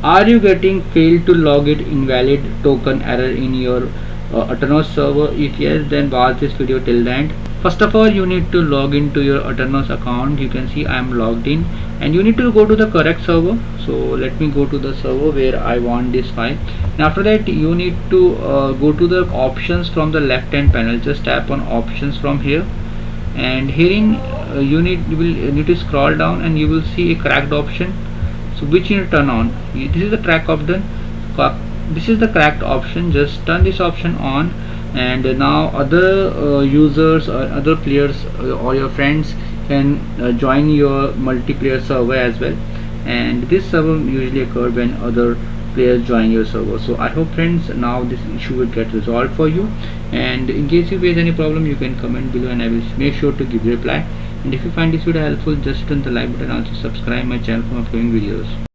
Are you getting failed to log it invalid token error in your Aternos server? If yes, then watch this video till the end. First of all, you need to log into your Aternos account. You can see I am logged in, and you need to go to the correct server. So let me go to the server where I want this file, and after that you need to go to the options from the left hand panel. Just tap on options from here, and herein you will need to scroll down, and you will see a cracked option. So which you need to turn on. This is the this is the cracked option. Just turn this option on, and now other users or other players or your friends can join your multiplayer server as well, and this server usually occur when other players join your server. So I hope friends now this issue will get resolved for you, and in case you face any problem you can comment below and I will make sure to give you reply. And if you find this video helpful, just turn the like button, also subscribe my channel for upcoming videos.